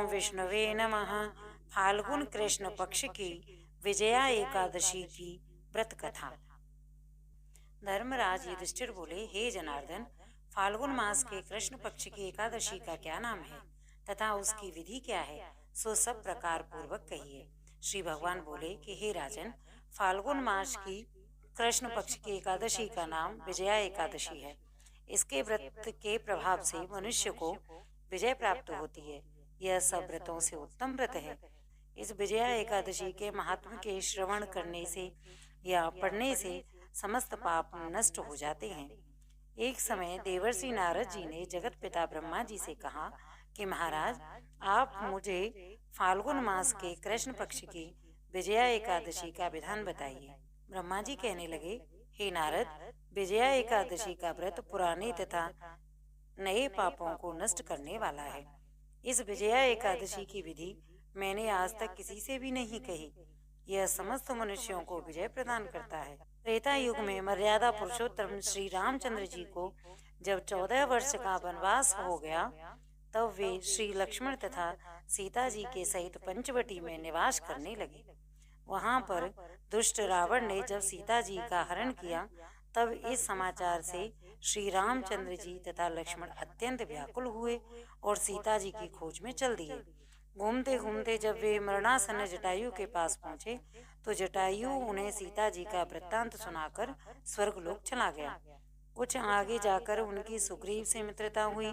ओम विष्णुवे नमः। फाल्गुन कृष्ण पक्ष की विजया एकादशी की व्रत कथा। धर्मराज युधिष्ठिर बोले, हे जनार्दन, फाल्गुन मास के कृष्ण पक्ष की एकादशी का क्या नाम है तथा उसकी विधि क्या है, सो सब प्रकार पूर्वक कहिए। श्री भगवान बोले कि हे राजन, फाल्गुन मास की कृष्ण पक्ष की एकादशी का नाम विजया एकादशी है। इसके व्रत के प्रभाव से मनुष्य को विजय प्राप्त होती है। यह सब व्रतों से उत्तम व्रत है। इस विजया एकादशी के महात्म के श्रवण करने से या पढ़ने से समस्त पाप नष्ट हो जाते हैं। एक समय देवर्षि नारद जी ने जगत पिता ब्रह्मा जी से कहा कि महाराज, आप मुझे फाल्गुन मास के कृष्ण पक्ष की विजया एकादशी का विधान बताइए। ब्रह्मा जी कहने लगे, हे नारद, विजया एकादशी का व्रत पुराने तथा नए पापों को नष्ट करने वाला है। इस विजया एकादशी की विधि मैंने आज तक किसी से भी नहीं कही। यह समस्त मनुष्यों को विजय प्रदान करता है। त्रेता युग में मर्यादा पुरुषोत्तम श्री रामचंद्र जी को जब 14 वर्ष का वनवास हो गया, तब वे श्री लक्ष्मण तथा सीता जी के सहित पंचवटी में निवास करने लगे। वहां पर दुष्ट रावण ने जब सीता जी का हरण किया, तब इस समाचार से श्री रामचंद्र जी तथा लक्ष्मण अत्यंत व्याकुल हुए और सीता जी की खोज में चल दिए। घूमते घूमते जब वे मरणासन जटायु के पास पहुंचे, तो जटायु उन्हें सीता जी का वृत्तांत सुनाकर स्वर्गलोक चला गया। कुछ आगे जाकर उनकी सुग्रीव से मित्रता हुई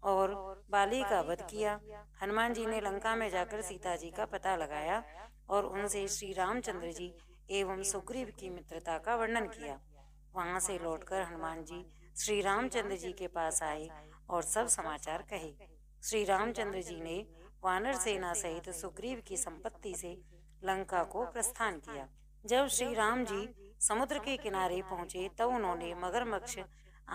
और बाली का वध किया। हनुमान जी ने लंका में जाकर सीता जी का पता लगाया और उनसे श्री रामचंद्र जी एवं सुग्रीव की मित्रता का वर्णन किया। वहां से लौटकर हनुमान जी श्री रामचंद्र जी के पास आए और सब समाचार कहे। श्री रामचंद्र जी ने वानर सेना सहित सुग्रीव की संपत्ति से लंका को प्रस्थान किया। जब श्री राम जी समुद्र के किनारे पहुंचे, तब उन्होंने मगरमच्छ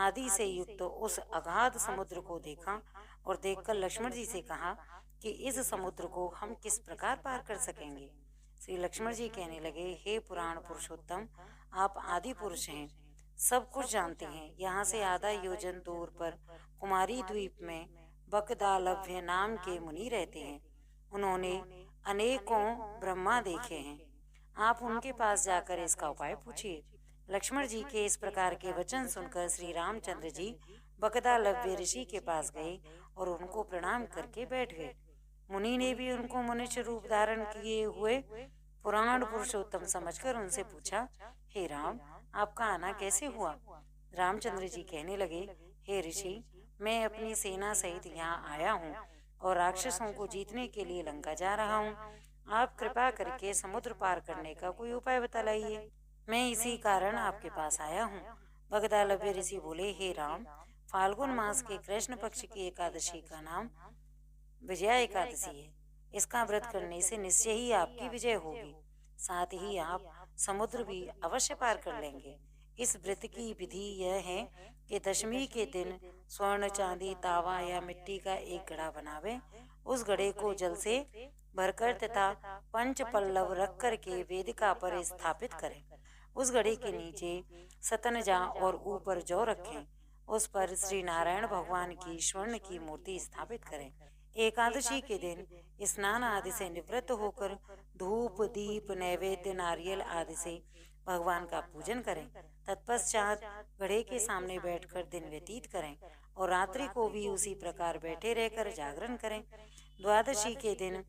आदि से युक्त उस अगाध समुद्र को देखा और देखकर लक्ष्मण जी से कहा कि इस समुद्र को हम किस प्रकार पार कर सकेंगे। श्री लक्ष्मण जी कहने लगे, हे पुराण पुरुषोत्तम, आप आदि पुरुष हैं, सब कुछ जानते हैं। यहाँ से आधा योजन दूर पर कुमारी द्वीप में बकदालभ्य नाम के मुनि रहते हैं। उन्होंने अनेकों ब्रह्मा देखे हैं। आप उनके पास जाकर इसका उपाय पूछिए। लक्ष्मण जी के इस प्रकार के वचन सुनकर श्री रामचंद्र जी बकदालभ्य ऋषि के पास गए और उनको प्रणाम करके बैठ गए। मुनि ने भी उनको मनुष्य रूप धारण किए हुए पुराण पुरुषोत्तम समझकर उनसे पूछा, हे राम, आपका आना कैसे हुआ? रामचंद्र जी कहने लगे, हे ऋषि, मैं अपनी सेना सहित यहाँ आया हूँ और राक्षसों को जीतने के लिए लंका जा रहा हूँ। आप कृपा करके समुद्र पार करने का कोई उपाय बतलाइए। मैं इसी कारण आपके पास आया हूँ। बगदालभ्य ऋषि बोले, हे राम, फाल्गुन मास के कृष्ण पक्ष की एकादशी का नाम विजया एकादशी है। इसका व्रत करने से निश्चय ही आपकी विजय होगी, साथ ही आप समुद्र भी अवश्य पार कर लेंगे। इस व्रत की विधि यह है कि दशमी के दिन स्वर्ण, चांदी, तावा या मिट्टी का एक घड़ा बनावे। उस घड़े को जल से भरकर तथा पंच पल्लव रख कर के वेदिका पर स्थापित करें। उस घड़े के नीचे सतनजा और ऊपर जौ रखें। उस पर श्री नारायण भगवान की स्वर्ण की मूर्ति स्थापित करें। एकादशी के दिन स्नान आदि से निवृत्त होकर धूप, दीप, नैवेद्य, नारियल आदि से भगवान का पूजन करें। तत्पश्चात घड़े के सामने बैठकर दिन व्यतीत करें और रात्रि को भी उसी प्रकार बैठे रहकर जागरण करें। द्वादशी के दिन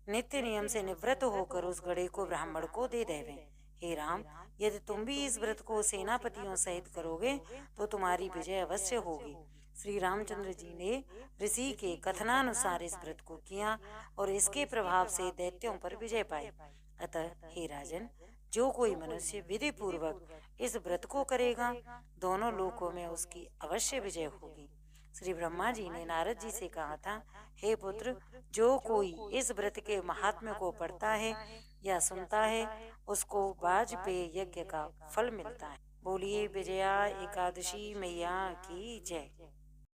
नित्य नियम से निवृत्त होकर उस घड़े को ब्राह्मण को दे देवें। हे राम, यदि तुम भी इस व्रत को सेनापतियों सहित करोगे तो तुम्हारी विजय अवश्य होगी। श्री रामचंद्र जी ने ऋषि के कथनानुसार इस व्रत को किया और इसके प्रभाव से दैत्यों पर विजय पाई। अतः हे राजन, जो कोई मनुष्य विधि पूर्वक इस व्रत को करेगा, दोनों लोकों में उसकी अवश्य विजय होगी। श्री ब्रह्मा जी ने नारद जी से कहा था, हे पुत्र, जो कोई इस व्रत के महात्म्य को पढ़ता है या सुनता है, उसको वाजपेय यज्ञ का फल मिलता है। बोलिए विजया एकादशी मैया की जय।